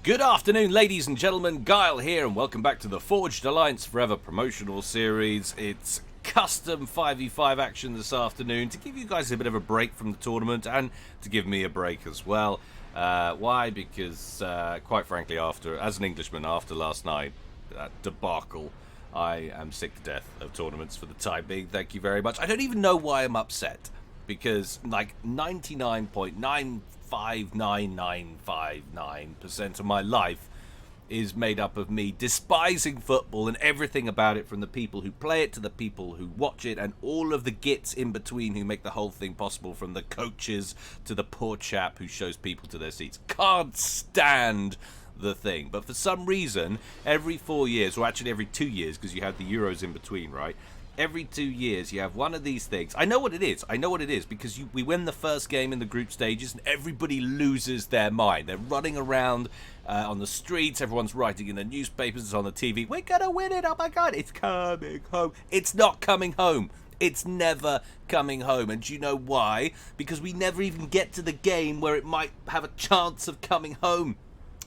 Good afternoon, ladies and gentlemen. Guile here, and welcome back to the Forged Alliance Forever promotional series. It's custom 5v5 action this afternoon to give you guys a bit of a break from the tournament and to give me a break as well. Why? Because, quite frankly, as an Englishman, after last night, that debacle, I am sick to death of tournaments for the time being. Thank you very much. I don't even know why I'm upset, because like 99.959959% of my life is made up of me despising football and everything about it, from the people who play it to the people who watch it and all of the gits in between who make the whole thing possible, from the coaches to the poor chap who shows people to their seats. Can't stand the thing. But for some reason, every 4 years, or actually every 2 years, because you have the Euros in between, right? Every 2 years you have one of these things. I know what it is. Because we win the first game in the group stages and everybody loses their mind. They're running around on the streets. Everyone's writing in the newspapers. It's on the TV. We're going to win it. Oh my God, it's coming home. It's not coming home. It's never coming home. And do you know why? Because we never even get to the game where it might have a chance of coming home.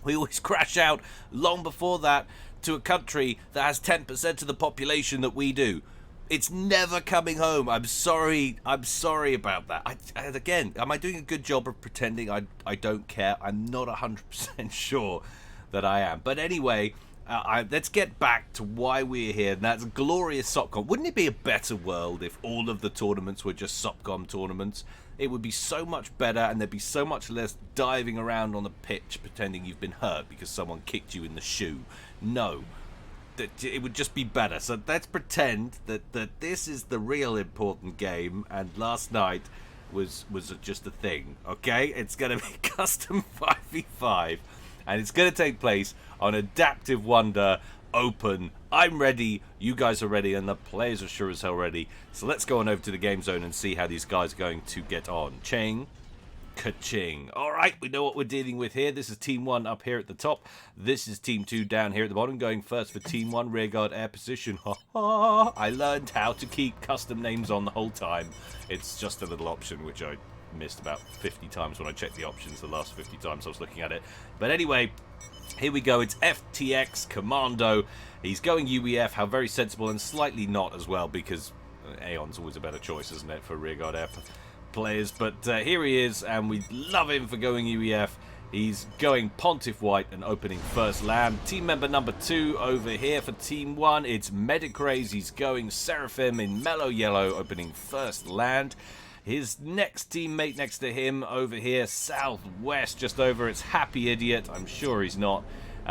We always crash out long before that to a country that has 10% of the population that we do. It's never coming home. I'm sorry about that. Again, am I doing a good job of pretending I don't care? I'm not 100% sure that I am. But anyway, let's get back to why we're here, and that's glorious SOPCOM. Wouldn't it be a better world if all of the tournaments were just SOPCOM tournaments? It would be so much better, and there'd be so much less diving around on the pitch pretending you've been hurt because someone kicked you in the shoe. No. It would just be better. So let's pretend that this is the real important game, and last night was just a thing. Okay, it's going to be custom 5v5, and it's going to take place on Adaptive Wonder Open. I'm ready, you guys are ready, and the players are sure as hell ready. So let's go on over to the game zone and see how these guys are going to get on. Ching. Ka-ching. Alright, we know what we're dealing with here. This is Team 1 up here at the top. This is Team 2 down here at the bottom. Going first for Team 1, rearguard air position. Ha ha! I learned how to keep custom names on the whole time. It's just a little option which I missed about 50 times when I checked the options the last 50 times I was looking at it. But anyway, here we go. It's FTX Commando. He's going UEF. How very sensible, and slightly not as well, because Aeon's always a better choice, isn't it, for rearguard air players. But here he is, and we love him for going UEF. He's going Pontiff White and opening first land. Team member number 2 over here for Team 1, it's Medicraze. He's going Seraphim in Mellow Yellow, opening first land. His next teammate next to him over here, Southwest, just over, it's Happy Idiot. I'm sure he's not.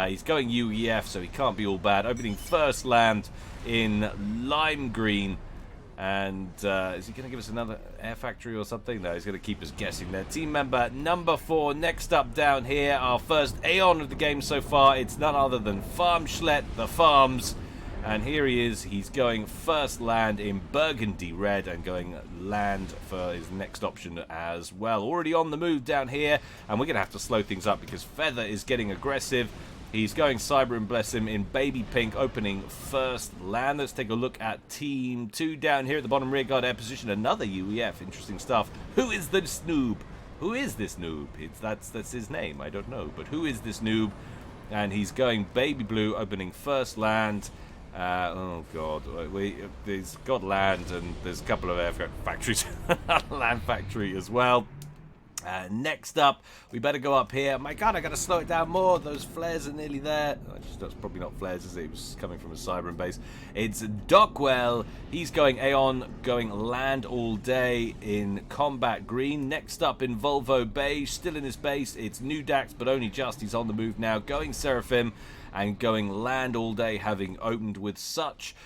He's going UEF, so he can't be all bad. Opening first land in Lime Green. And is he going to give us another air factory or something? No, he's going to keep us guessing there. Team member number 4, next up down here, our first Aeon of the game so far. It's none other than Farmschlet, the Farms. And here he is. He's going first land in Burgundy Red and going land for his next option as well. Already on the move down here. And we're going to have to slow things up because Feather is getting aggressive. He's going Cyber and Bless him in Baby Pink, opening first land. Let's take a look at Team 2 down here at the bottom rearguard air position. Another UEF. Interesting stuff. Who is this noob? Who is this noob? That's his name. I don't know. But who is this noob? And he's going Baby Blue, opening first land. Oh, God. He's got land, and there's a couple of air factories. Land factory as well. Next up, we better go up here. My God, I gotta slow it down more. Those flares are nearly there. That's probably not flares, is it? It was coming from a Cyber base. It's Dockwell. He's going Aeon, going land all day in Combat Green. Next up in Volvo Beige, still in his base. It's Nudax, but only just. He's on the move now, going Seraphim and going land all day, having opened with such.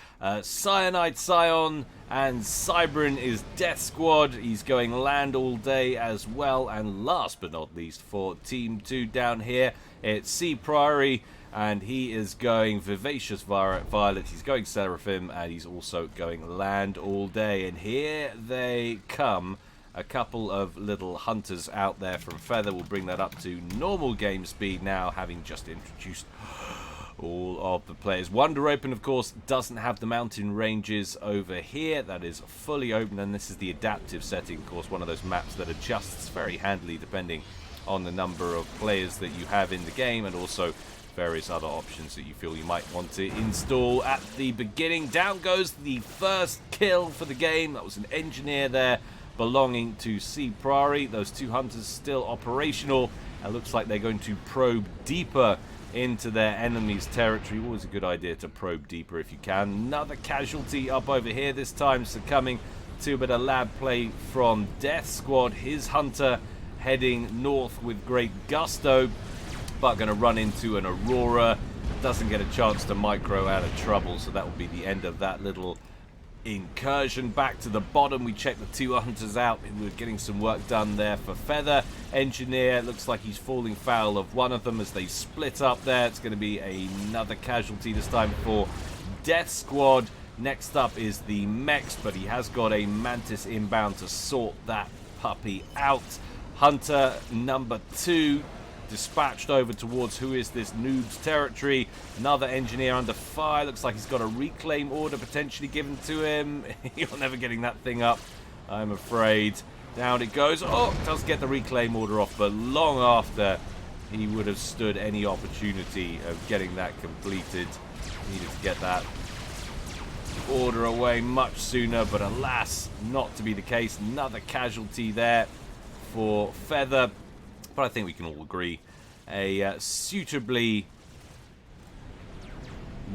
Cyanide Scion and Cybrin is Death Squad. He's going land all day as well. And last but not least for Team 2 down here, it's C Priory, and he is going Vivacious Violet. He's going Seraphim, and he's also going land all day. And here they come. A couple of little hunters out there from Feather. Will bring that up to normal game speed now, having just introduced all of the players. Wonder Open, of course, doesn't have the mountain ranges over here. That is fully open, and this is the adaptive setting, of course, one of those maps that adjusts very handily depending on the number of players that you have in the game, and also various other options that you feel you might want to install at the beginning. Down goes the first kill for the game. That was an engineer there belonging to C. Priory. Those two hunters still operational. It looks like they're going to probe deeper into their enemy's territory. Always a good idea to probe deeper if you can. Another casualty up over here, this time succumbing to a bit of lab play from Death Squad. His hunter heading north with great gusto, but going to run into an Aurora. Doesn't get a chance to micro out of trouble, so that will be the end of that little incursion. Back to the bottom, we check the two hunters out. We're getting some work done there for Feather. Engineer looks like he's falling foul of one of them as they split up there. It's going to be another casualty, this time for Death Squad. Next up is the Mex, but he has got a Mantis inbound to sort that puppy out. Hunter number 2 dispatched over towards who is this noob's territory. Another engineer under fire. Looks like he's got a reclaim order potentially given to him. You're never getting that thing up, I'm afraid. Down it goes. Oh, does get the reclaim order off, but long after he would have stood any opportunity of getting that completed. Needed to get that order away much sooner, but alas, not to be the case. Another casualty there for Feather, but I think we can all agree a suitably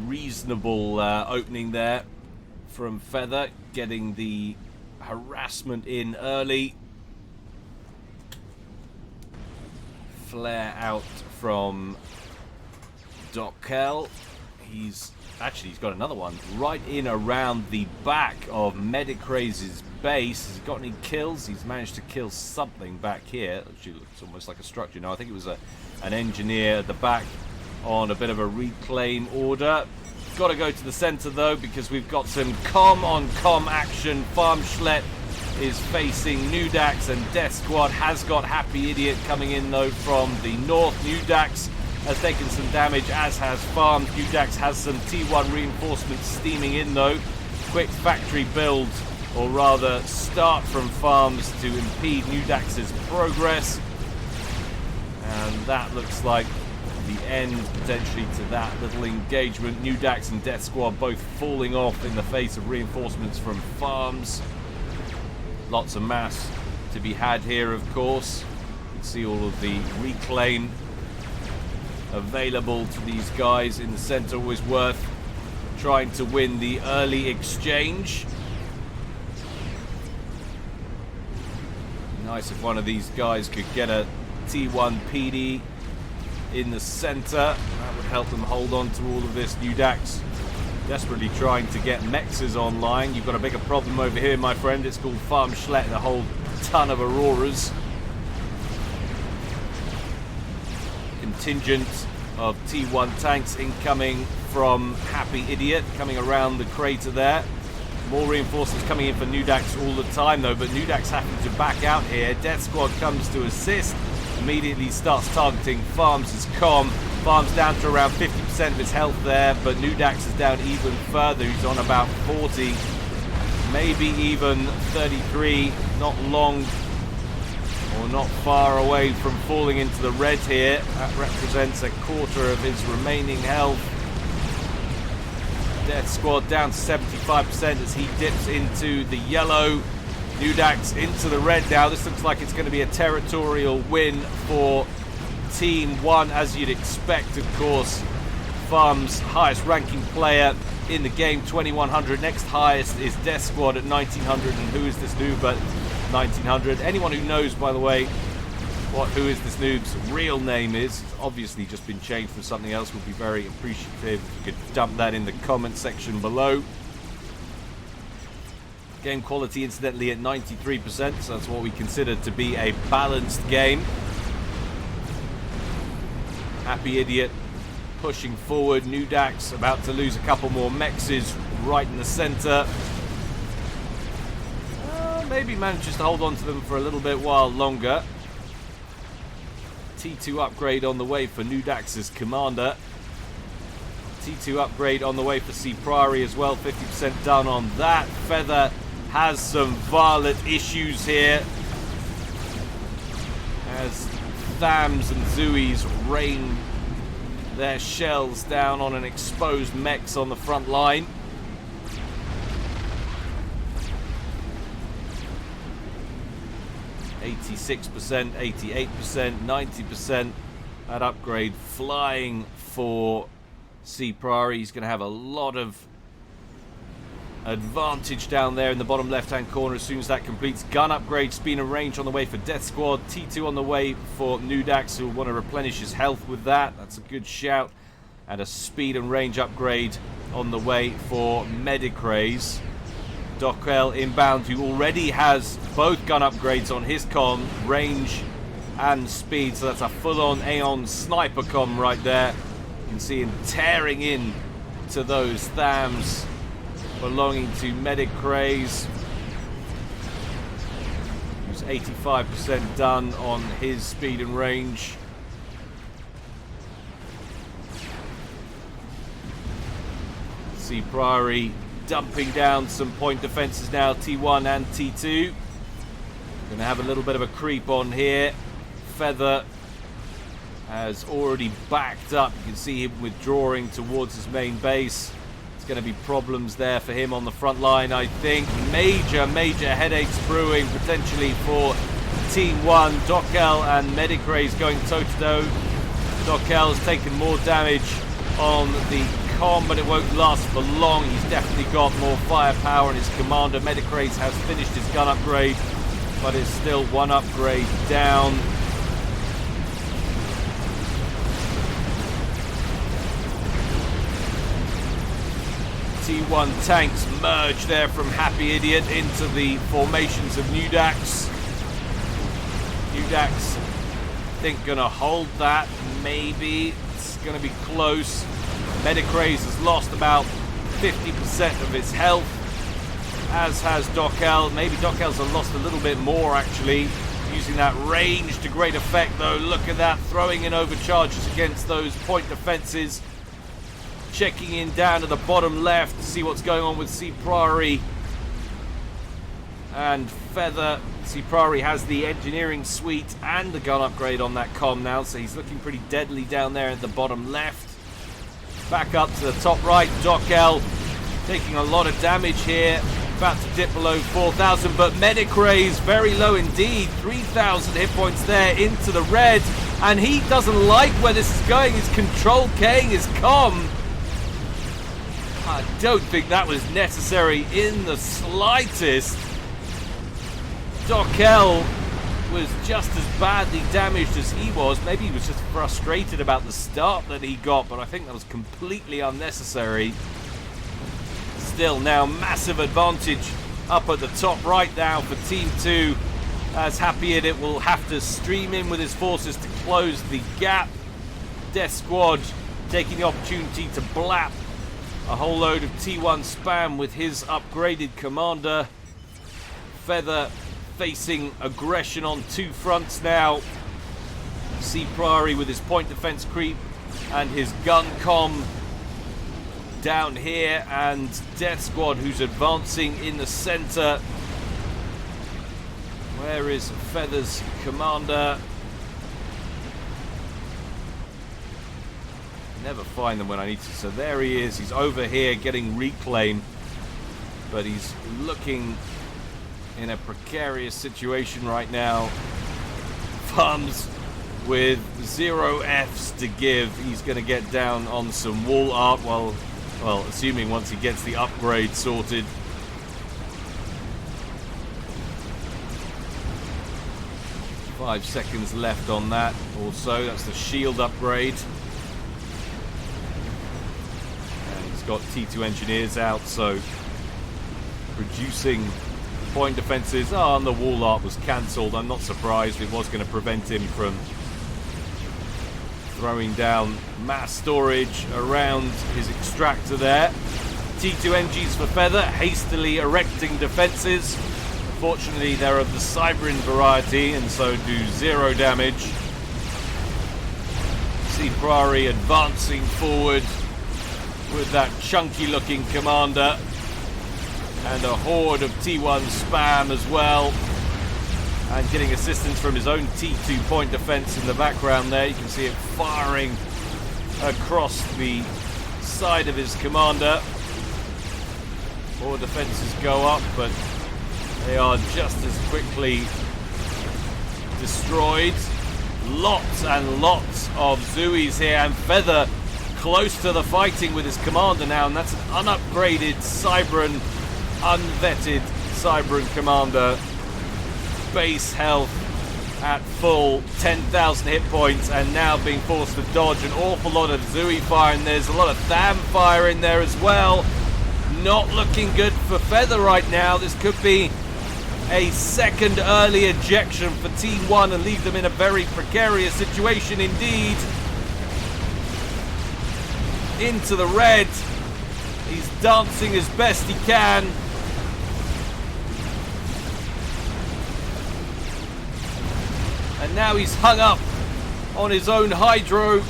reasonable opening there from Feather, getting the harassment in early. Flare out from Dockel. He's got another one right in around the back of Medicraze's base. Has he got any kills? He's managed to kill something back here. Actually, looks almost like a structure. No, I think it was an engineer at the back on a bit of a reclaim order. Got to go to the center though, because we've got some com-on-com action. Farm Schlet is facing Nudax, and Death Squad has got Happy Idiot coming in though from the north. Nudax has taken some damage, as has Farm. Nudax has some T1 reinforcements steaming in though. Quick factory build, or rather start from Farms to impede Nudax's progress. And that looks like the end potentially to that little engagement. Nudax and Death Squad both falling off in the face of reinforcements from Farms. Lots of mass to be had here, of course. You can see all of the reclaim available to these guys in the center. Always worth trying to win the early exchange. Nice if one of these guys could get a T1 PD in the center. That would help them hold on to all of this. Nudax desperately trying to get Mexes online. You've got a bigger problem over here, my friend. It's called Farm Schlet and a whole ton of Auroras. Contingent of T1 tanks incoming from Happy Idiot, coming around the crater there. More reinforcements coming in for Nudax all the time though, but Nudax having to back out here. Death Squad comes to assist, immediately starts targeting Farms' comm. Farms down to around 50% of his health there, but Nudax is down even further. He's on about 40, maybe even 33, not long or not far away from falling into the red here. That represents a quarter of his remaining health. Death Squad down to 75% as he dips into the yellow. Nudax into the red now. This looks like it's going to be a territorial win for Team 1, as you'd expect, of course. Farm's highest ranking player in the game, 2100. Next highest is Death Squad at 1900. And who is this noob at 1900? Anyone who knows, by the way, what Who Is This Noob's real name is, it's obviously just been changed from something else, would be very appreciative if you could dump that in the comment section below. Game quality, incidentally, at 93%, so that's what we consider to be a balanced game. Happy Idiot pushing forward. Nudax about to lose a couple more Mexes right in the center. Maybe manages to hold on to them for a little bit while longer. T2 upgrade on the way for Nudax's commander. T2 upgrade on the way for C. Priory as well. 50% done on that. Feather has some Violet issues here, as Thams and Zuis rain their shells down on an exposed mechs on the front line. %, 88%, 90%. That upgrade flying for C. Priory. He's going to have a lot of advantage down there in the bottom left-hand corner as soon as that completes. Gun upgrade, speed and range on the way for Death Squad. T2 on the way for Nudax, who will want to replenish his health with that. That's a good shout. And a speed and range upgrade on the way for Medicraze. Dockel inbound, who already has both gun upgrades on his comm, range and speed. So that's a full-on Aeon sniper comm right there. You can see him tearing in to those Thams belonging to Medicraze, who's 85% done on his speed and range. C. Priory dumping down some point defenses now, T1 and T2. Gonna have a little bit of a creep on here. Feather has already backed up. You can see him withdrawing towards his main base. Going to be problems there for him on the front line, I think. Major headaches brewing potentially for Team 1. Dockel and Medicraze going toe-to-toe. Dockel's taken more damage on the comm, but it won't last for long. He's definitely got more firepower in his commander. Medicraze has finished his gun upgrade, but is still one upgrade down. T1 tanks merge there from Happy Idiot into the formations of Nudax. Nudax, I think, gonna hold that. Maybe it's gonna be close. Medicraze has lost about 50% of his health, as has Dockel. Maybe Dockel's lost a little bit more actually, using that range to great effect though. Look at that, throwing in overcharges against those point defenses. Checking in down to the bottom left to see what's going on with C. Priory and Feather. C. Priory has the engineering suite and the gun upgrade on that comm now, so he's looking pretty deadly down there at the bottom left. Back up to the top right, Dockel taking a lot of damage here, about to dip below 4,000, but Medicraze very low indeed, 3,000 hit points there into the red, and he doesn't like where this is going. He's control K-ing his comm. I don't think that was necessary in the slightest. Dockel was just as badly damaged as he was. Maybe he was just frustrated about the start that he got, but I think that was completely unnecessary. Still now massive advantage up at the top right now for Team 2, as Happy Idiot will have to stream in with his forces to close the gap. Death Squad taking the opportunity to blap a whole load of T1 spam with his upgraded commander. Feather facing aggression on two fronts now. C. Priory with his point defense creep and his gun comm down here, and Death Squad who's advancing in the center. Where is Feather's commander? Never find them when I need to. So there he is. He's over here getting reclaim, but he's looking in a precarious situation right now. Farms with 0 Fs to give. He's going to get down on some wall art, well, assuming once he gets the upgrade sorted. Five seconds left on that also. That's the shield upgrade. Got T2 engineers out, so reducing point defenses. Oh, and the wall art was cancelled. I'm not surprised. It was going to prevent him from throwing down mass storage around his extractor there. T2 NGs for Feather, hastily erecting defenses. Fortunately, they're of the Cybrin variety and so do 0 damage. C. Priory advancing forward with that chunky looking commander and a horde of T1 spam as well. And getting assistance from his own T2 point defense in the background there. You can see it firing across the side of his commander. 4 defenses go up, but they are just as quickly destroyed. Lots and lots of Zuis here, and Feather close to the fighting with his commander now, and that's an unupgraded Cybran, unvetted Cybran commander. Base health at full, 10,000 hit points, and now being forced to dodge an awful lot of Zui fire, and there's a lot of Tham fire in there as well. Not looking good for Feather right now. This could be a second early ejection for Team 1 and leave them in a very precarious situation indeed. Into the red. He's dancing as best he can. And now he's hung up on his own Hydro.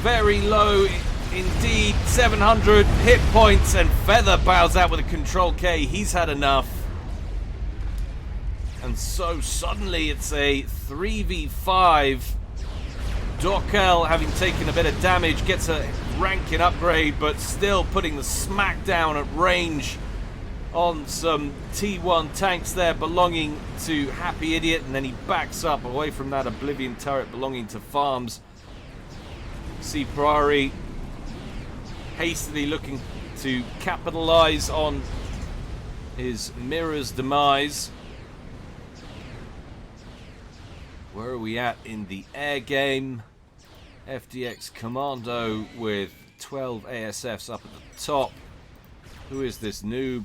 Very low indeed, 700 hit points, and Feather bows out with a Control K. He's had enough. And so suddenly it's a 3v5. Dorkel, having taken a bit of damage, gets a ranking upgrade, but still putting the smack down at range on some T1 tanks there belonging to Happy Idiot, and then he backs up away from that Oblivion turret belonging to Farms. See Priory hastily looking to capitalize on his Mirror's demise. Where are we at in the air game? FDX Commando with 12 ASFs up at the top. Who is this noob?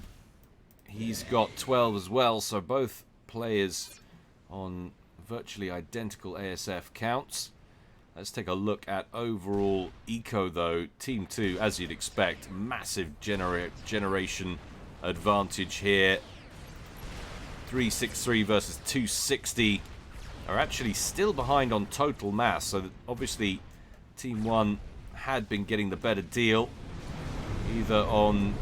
He's got 12 as well, so both players on virtually identical ASF counts. Let's take a look at overall eco though. Team 2, as you'd expect, massive generation advantage here. 363 versus 260 are actually still behind on total mass, so that obviously Team 1 had been getting the better deal, either on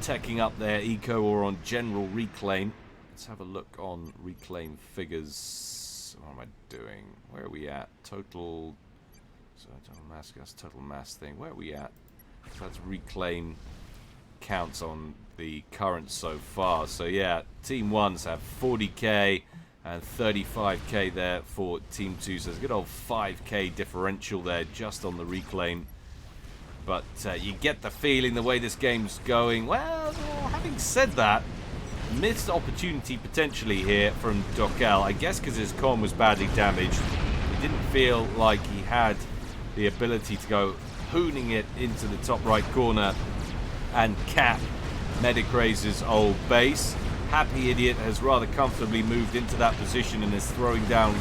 teching up their eco or on general reclaim. Let's have a look on reclaim figures. What am I doing? Where are we at? Total, so total mass, that's total mass thing. Where are we at? So that's reclaim counts on the current so far. So yeah, Team 1's have 40k and 35k there for Team 2. So there's a good old 5k differential there just on the reclaim. But you get the feeling the way this game's going. Well, having said that, missed opportunity potentially here from Dorkel. I guess because his con was badly damaged. He didn't feel like he had the ability to go hooning it into the top right corner and cap Medicraze's old base. Happy Idiot has rather comfortably moved into that position and is throwing down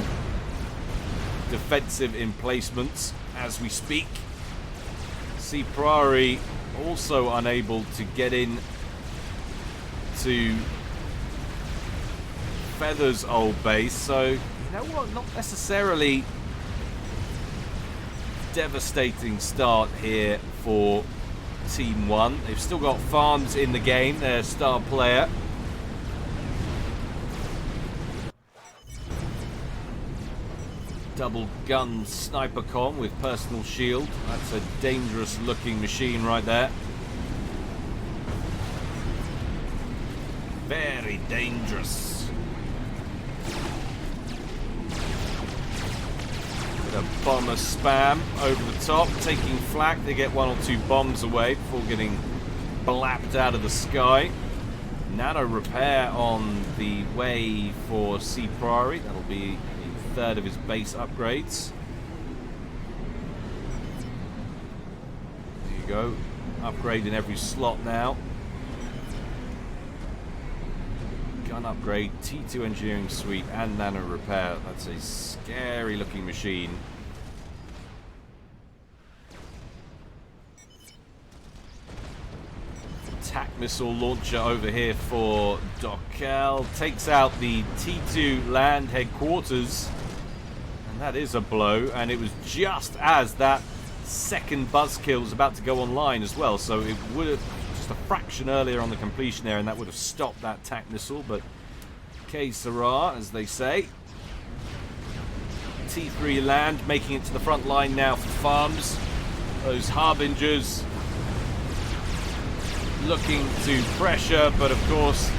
defensive emplacements as we speak. See Priory also unable to get in to Feather's old base, so you know what, not necessarily devastating start here for Team 1. They've still got Farms in the game, their star player. Double gun sniper con with personal shield. That's a dangerous looking machine right there. Very dangerous. Bit of bomber spam over the top, taking flak. They get 1 or 2 bombs away before getting blapped out of the sky. Nano repair on the way for C Priory. That'll be third of his base upgrades. There you go. Upgrade in every slot now. Gun upgrade, T2 engineering suite, and nano repair. That's a scary looking machine. Attack missile launcher over here for Dorkel. Takes out the T2 land headquarters. And that is a blow, and it was just as that second buzzkill was about to go online as well, so it would have just a fraction earlier on the completion there, and that would have stopped that TAC missile, but que sera, as they say. T3 land, making it to the front line now for farms. Those harbingers looking to pressure, but of course,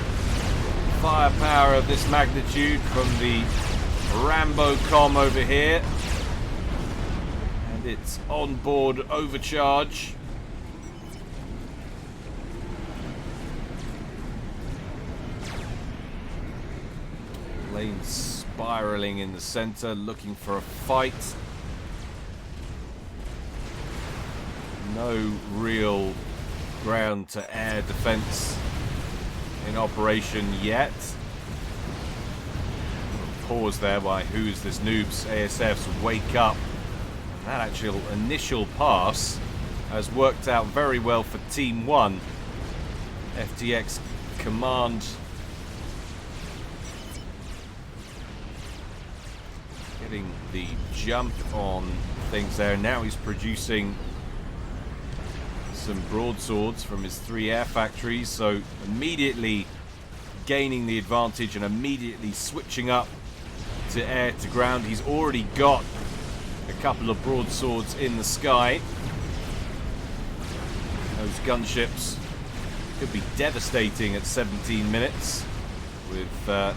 firepower of this magnitude from the Rambo com over here. And it's onboard overcharge. Lane spiraling in the center, looking for a fight. No real ground to air defense in operation yet. Pause there by who's this noob's ASF's wake up. That actual initial pass has worked out very well for Team 1. FTX Command getting the jump on things there. Now he's producing some broadswords from his 3 air factories, so immediately gaining the advantage and immediately switching up to air to ground. He's already got a couple of broadswords in the sky. Those gunships could be devastating at 17 minutes with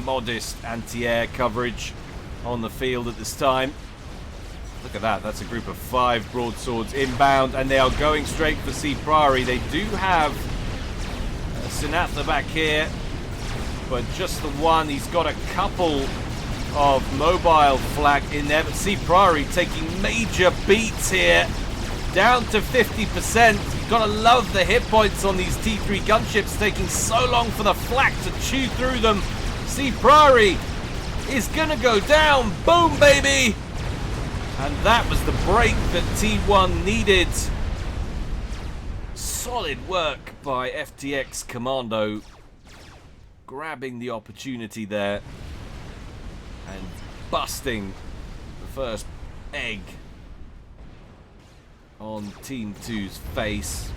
modest anti-air coverage on the field at this time. Look at that, that's a group of 5 broadswords inbound, and they are going straight for C Priory. They do have Sinatha back here, but just the one. He's got a couple of mobile flak in there, but C Priory taking major beats here, down to 50%. You've got to love the hit points on these T3 gunships, taking so long for the flak to chew through them. C Priory is gonna go down. Boom, baby! And that was the break that T1 needed. Solid work by FTX Commando, grabbing the opportunity there and busting the first egg on Team 2's face.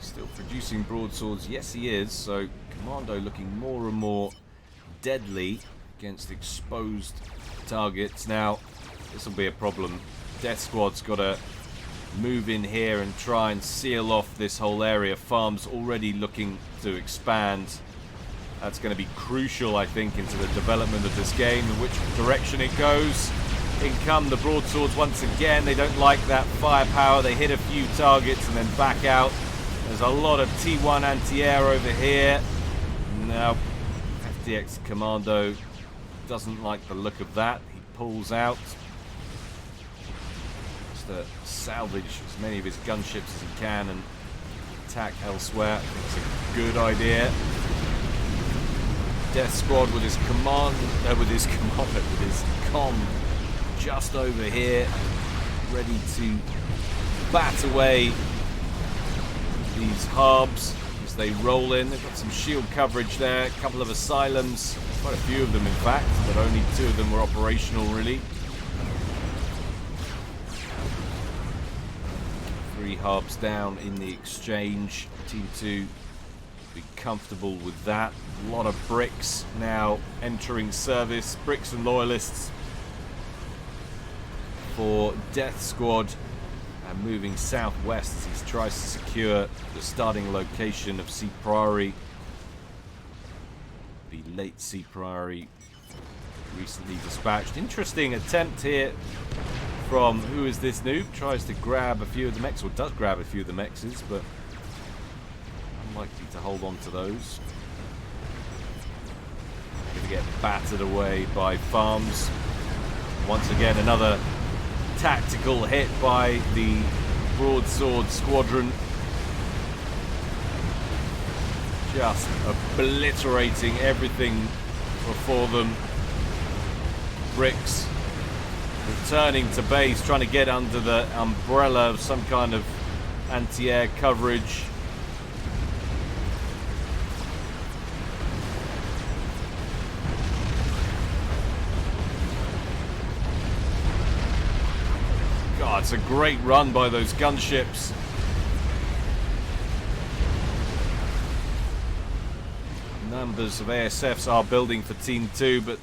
Still producing broadswords, yes he is, so Commando looking more and more deadly against exposed targets. Now, this will be a problem. Death Squad's got to move in here and try and seal off this whole area. Farm's already looking to expand. That's going to be crucial, I think, into the development of this game, in which direction it goes. In come the broadswords once again. They don't like that firepower. They hit a few targets and then back out. There's a lot of T1 anti-air over here. Now, FTX Commando doesn't like the look of that. He pulls out just to salvage as many of his gunships as he can and attack elsewhere. It's a good idea. Death Squad with his with his comm just over here, ready to bat away these harbs as they roll in. They've got some shield coverage there, a couple of asylums, quite a few of them in fact, but only 2 of them were operational really. 3 harbs down in the exchange. Team 2 be comfortable with that. A lot of bricks now entering service, bricks and loyalists for Death Squad, and moving southwest as he tries to secure the starting location of C Priory. The late C Priory recently dispatched. Interesting attempt here from who is this noob? Tries to grab a few of the mechs, or does grab a few of the mechs, but unlikely to hold on to those. Going to get battered away by Farms. Once again, another tactical hit by the broadsword squadron, just obliterating everything before them. Bricks returning to base, trying to get under the umbrella of some kind of anti-air coverage. God, that's a great run by those gunships. Numbers of ASFs are building for Team 2, but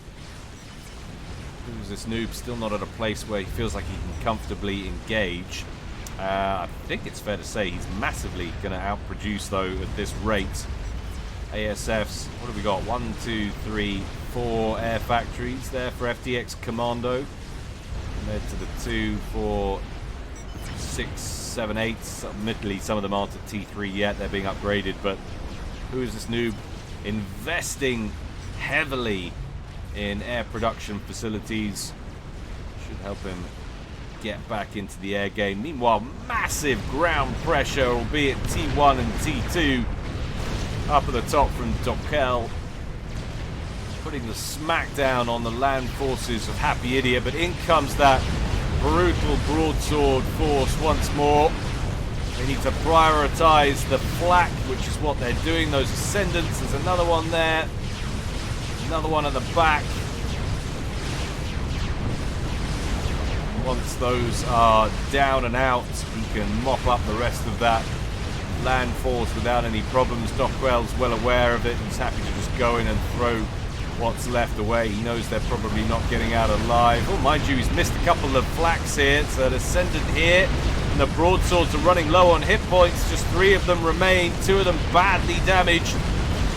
who's this noob? Still not at a place where he feels like he can comfortably engage. I think it's fair to say he's massively going to outproduce, though, at this rate. ASFs, what have we got? 1, 2, 3, 4 air factories there for FTX Commando. Compared to the 2, 4, 6, 7, 8. Admittedly, some of them aren't at T3 yet. They're being upgraded, but who is this noob? Investing heavily in air production facilities. Should help him get back into the air game. Meanwhile, massive ground pressure, albeit T1 and T2 up at the top from Dokel, putting the smackdown on the land forces of Happy Idiot, but in comes that brutal broadsword force once more. They need to prioritize the flak, which is what they're doing. Those ascendants, there's another one there, another one at the back. Once those are down and out, he can mop up the rest of that land force without any problems. Dockwell's well aware of it. He's happy to just go in and throw what's left away. He knows they're probably not getting out alive. Oh, mind you, he's missed a couple of flaks here. So an ascendant here, and the broadswords are running low on hit points. Just 3 of them remain, 2 of them badly damaged.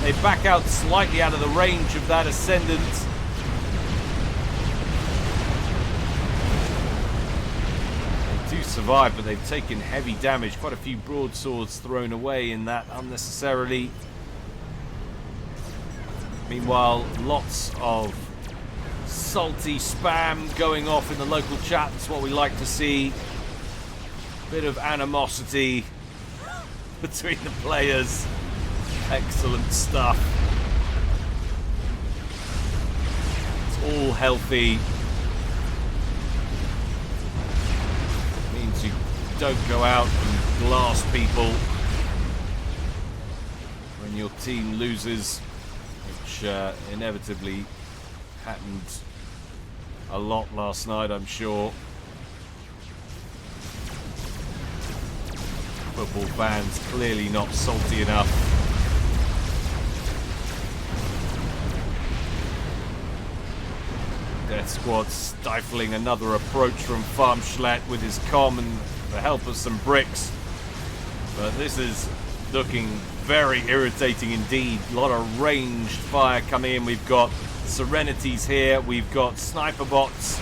They back out slightly out of the range of that ascendant. Survive, but they've taken heavy damage. Quite a few broadswords thrown away in that unnecessarily. Meanwhile, lots of salty spam going off in the local chat. That's what we like to see. Bit of animosity between the players. Excellent stuff. It's all healthy. You don't go out and blast people when your team loses, which inevitably happened a lot last night, I'm sure. Football fans clearly not salty enough. Death Squad stifling another approach from Farmschlatt with his comm and the help of some bricks. But this is looking very irritating indeed. A lot of ranged fire coming in. We've got Serenities here. We've got sniper bots.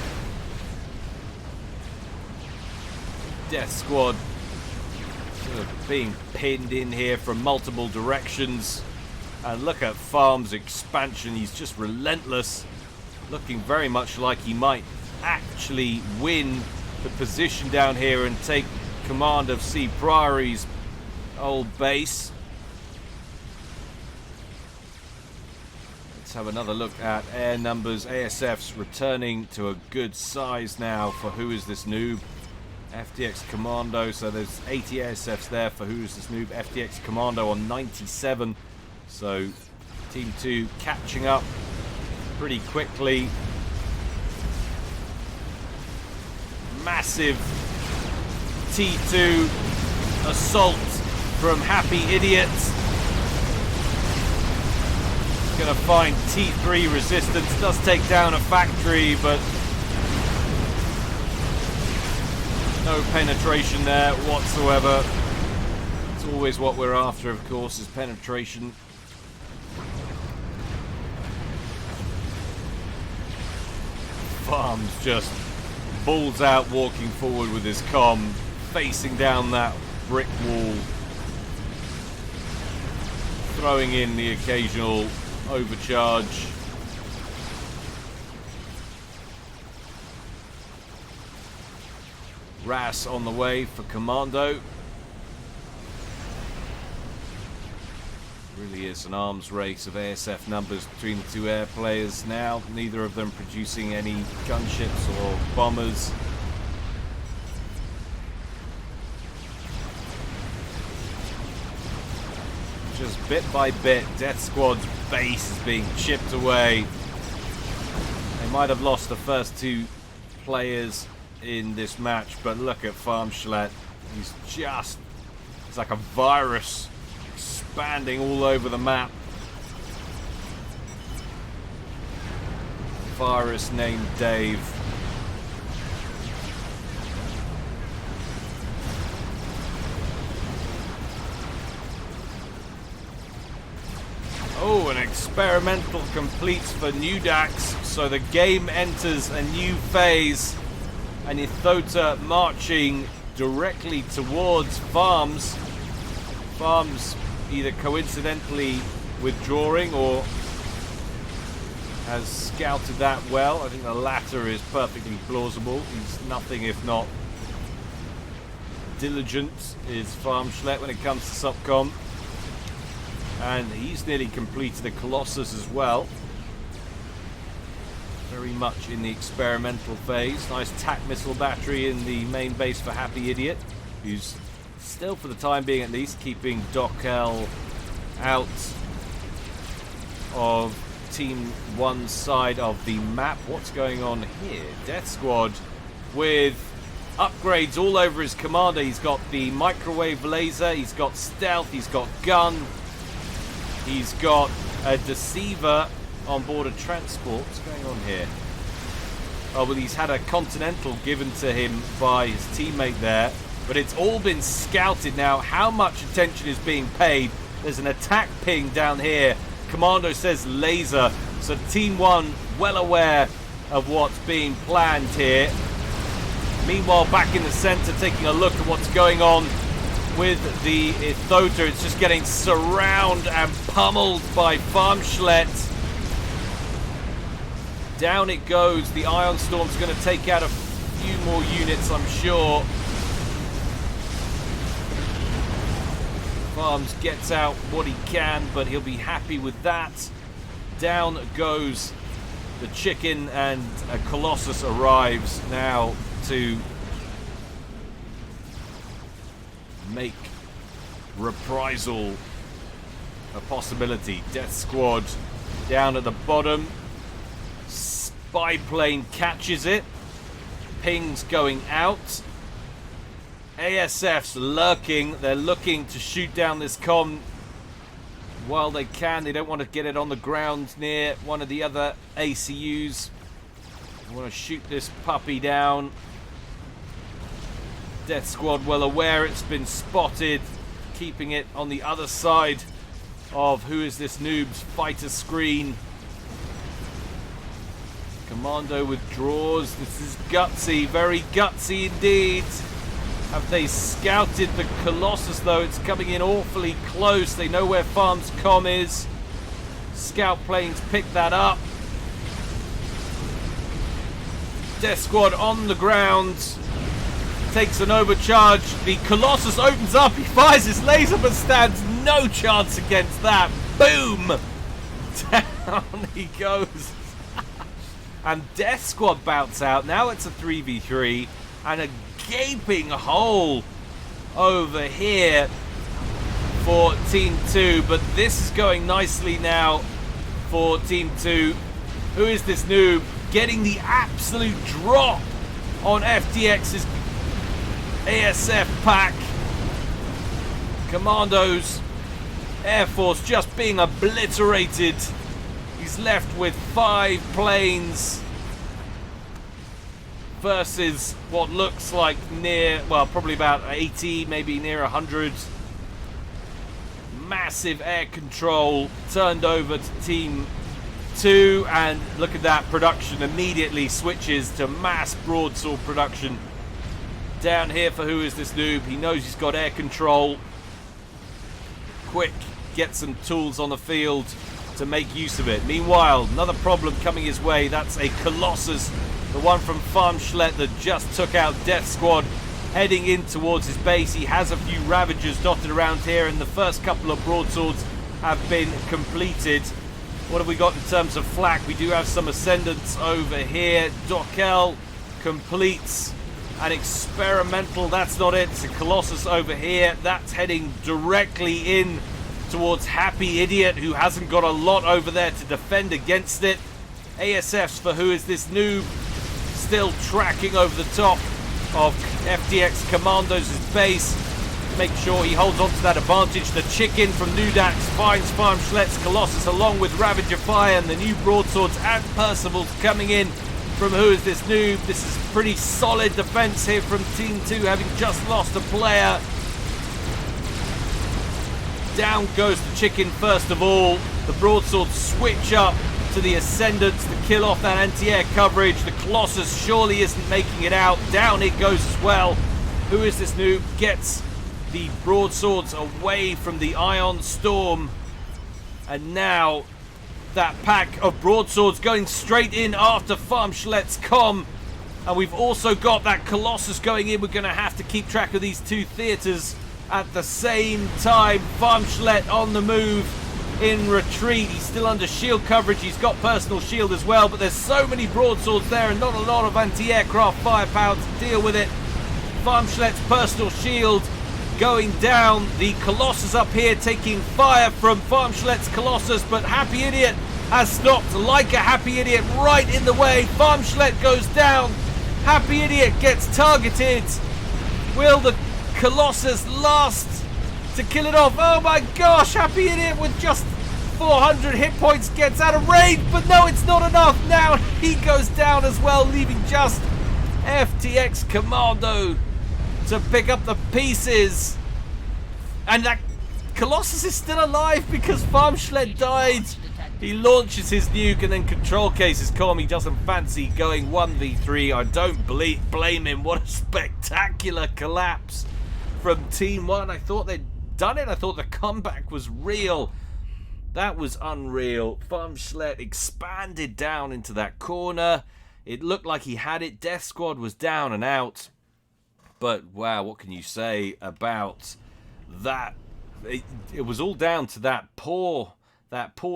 Death Squad sort of being pinned in here from multiple directions. And look at Farm's expansion. He's just relentless. Looking very much like he might actually win the position down here and take command of C. Priory's old base. Let's have another look at air numbers. ASF's returning to a good size now for Who Is This Noob? FTX Commando, so there's 80 ASFs there for Who Is This Noob? FTX Commando on 97. So Team 2 catching up pretty quickly. Massive T2 assault from Happy Idiot. Gonna find T3 resistance. Does take down a factory, but no penetration there whatsoever. It's always what we're after, of course, is penetration. Farms just balls out, walking forward with his comm, facing down that brick wall, throwing in the occasional overcharge. Ras on the way for Commando. Really is an arms race of ASF numbers between the two air players now. Neither of them producing any gunships or bombers. Just bit by bit, Death Squad's base is being chipped away. They might have lost the first two players in this match, but look at Farmschlet. It's like a virus expanding all over the map. Virus named Dave. Oh, an experimental completes for Nudax, so the game enters a new phase, and Ithota marching directly towards Farms. Farms either coincidentally withdrawing or has scouted that well. I think the latter is perfectly plausible. He's nothing if not diligent, is Farmschlet, when it comes to Subcom. And he's nearly completed a Colossus as well. Very much in the experimental phase. Nice TAC missile battery in the main base for Happy Idiot, who's still, for the time being at least, keeping Dockel out of Team 1's side of the map. What's going on here? Death Squad with upgrades all over his commander. He's got the microwave laser, he's got stealth, he's got gun, he's got a deceiver on board a transport. What's going on here? Oh, well, he's had a Continental given to him by his teammate there, but it's all been scouted now. How much attention is being paid? There's an attack ping down here. Commando says laser, so Team 1 well aware of what's being planned here. Meanwhile, back in the center, taking a look at what's going on with the Ithota. It's just getting surrounded and pummeled by Farmschlet. Down it goes. The Ion Storm's going to take out a few more units, I'm sure. Farms gets out what he can, but he'll be happy with that. Down goes the chicken, and a Colossus arrives now to make reprisal a possibility. Death Squad down at the bottom. Spy plane catches it. Ping's going out. ASF's lurking. They're looking to shoot down this comm while they can. They don't want to get it on the ground near one of the other ACUs. They want to shoot this puppy down. Death Squad well aware it's been spotted, keeping it on the other side of Who Is This Noob's fighter screen. Commando withdraws. This is gutsy, very gutsy indeed. Have they scouted the Colossus though? It's coming in awfully close. They know where Farm's comm is. Scout planes pick that up. Death Squad on the ground. Takes an overcharge. The Colossus opens up. He fires his laser but stands no chance against that. Boom! Down he goes. And Death Squad bouts out. Now it's a 3v3 and a gaping hole over here for Team 2, but this is going nicely now for Team 2. Who Is This Noob getting the absolute drop on FDX's ASF pack. Commandos, Air Force just being obliterated. He's left with 5 planes versus what looks like near, well, probably about 80, maybe near 100. Massive air control turned over to Team 2, and look at that, production immediately switches to mass broadsword production down here for Who Is This Noob. He knows he's got air control. Quick, get some tools on the field to make use of it. Meanwhile, another problem coming his way. That's a Colossus, the one from Farmschlet that just took out Death Squad, heading in towards his base. He has a few Ravagers dotted around here, and the first couple of broadswords have been completed. What have we got in terms of flak? We do have some Ascendants over here. Dockel completes an experimental. That's not it. It's a Colossus over here. That's heading directly in towards Happy Idiot, who hasn't got a lot over there to defend against it. ASFs for Who Is This Noob still tracking over the top of FTX Commandos' base. Make sure he holds on to that advantage. The chicken from Nudax finds Farm Schlett's Colossus along with Ravager Fire and the new broadswords and Percival's coming in from Who Is This Noob. This is pretty solid defense here from Team 2, having just lost a player. Down goes the chicken first of all. The broadswords switch up to the Ascendants to kill off that anti-air coverage. The Colossus surely isn't making it out. Down it goes as well. Who Is This Noob gets the broadswords away from the Ion Storm. And now that pack of broadswords going straight in after Farm Schlett's comm. And we've also got that Colossus going in. We're going to have to keep track of these two theaters at the same time. Farm Schlett on the move, in retreat. He's still under shield coverage. He's got personal shield as well, but there's so many broadswords there and not a lot of anti-aircraft firepower to deal with it. Farm Schlett's personal shield going down. The Colossus up here taking fire from Farm Schlett's Colossus, but Happy Idiot has stopped like a Happy Idiot right in the way. Farm Schlett goes down. Happy Idiot gets targeted. Will the Colossus last to kill it off? Oh my gosh, Happy Idiot with just 400 hit points gets out of range, but no, it's not enough. Now he goes down as well, leaving just FTX Commando to pick up the pieces. And that Colossus is still alive because Farm Schlett died. He launches his nuke and then Control Case's comm. He doesn't fancy going 1v3. I don't blame him. What a spectacular collapse from Team 1. I thought they'd done it. I thought the comeback was real. That was unreal. Farm Schlett expanded down into that corner. It looked like he had it. Death Squad was down and out. But wow, what can you say about that? It was all down to that poor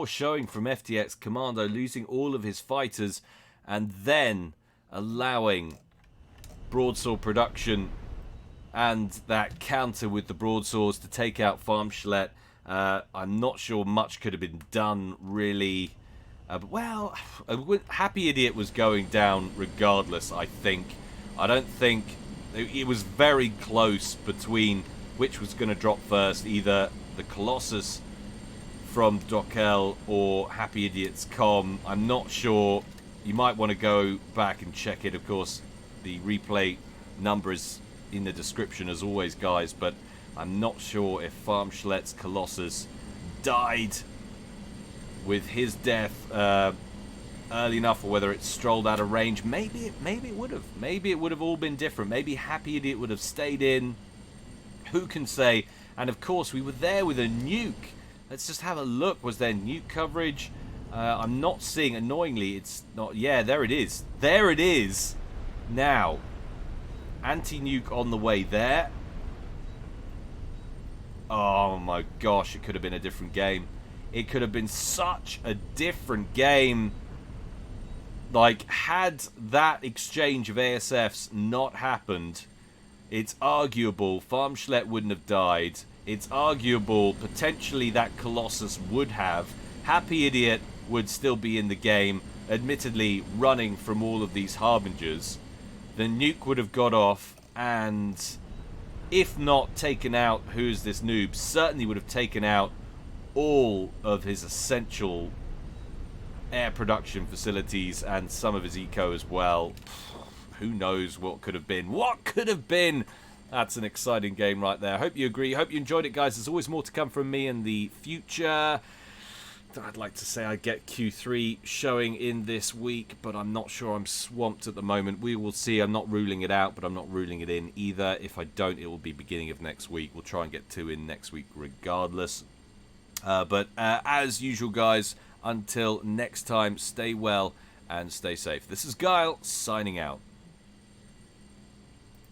showing from FTX Commando, losing all of his fighters and then allowing broadsword production and that counter with the broadswords to take out Farm Schlett. I'm not sure much could have been done really. But well, Happy Idiot was going down regardless, I think. I don't think it was very close between which was going to drop first, either the Colossus from Dockel or Happy Idiot's comm. I'm not sure. You might want to go back and check it. Of course, the replay number is in the description as always, guys, but I'm not sure if Farm Schlett's Colossus died with his death early enough, or whether it strolled out of range. Maybe it would have. Maybe it would have all been different. Maybe Happy Idiot would have stayed in. Who can say? And of course, we were there with a nuke. Let's just have a look. Was there nuke coverage? I'm not seeing. Annoyingly, it's not. Yeah, there it is. There it is. Now, anti-nuke on the way there. Oh my gosh, it could have been a different game. It could have been such a different game. Like, had that exchange of ASFs not happened, it's arguable Farm Schlett wouldn't have died. It's arguable potentially that Colossus would have. Happy Idiot would still be in the game, admittedly running from all of these Harbingers. The nuke would have got off, and if not taken out Who's This Noob, certainly would have taken out all of his essential air production facilities and some of his eco as well. Who knows what could have been? What could have been? That's an exciting game right there. Hope you agree. Hope you enjoyed it, guys. There's always more to come from me in the future. I'd like to say I get Q3 showing in this week, but I'm not sure. I'm swamped at the moment. We will see. I'm not ruling it out, but I'm not ruling it in either. If I don't, it will be beginning of next week. We'll try and get 2 in next week regardless. But as usual, guys, until next time, stay well and stay safe. This is Guile signing out.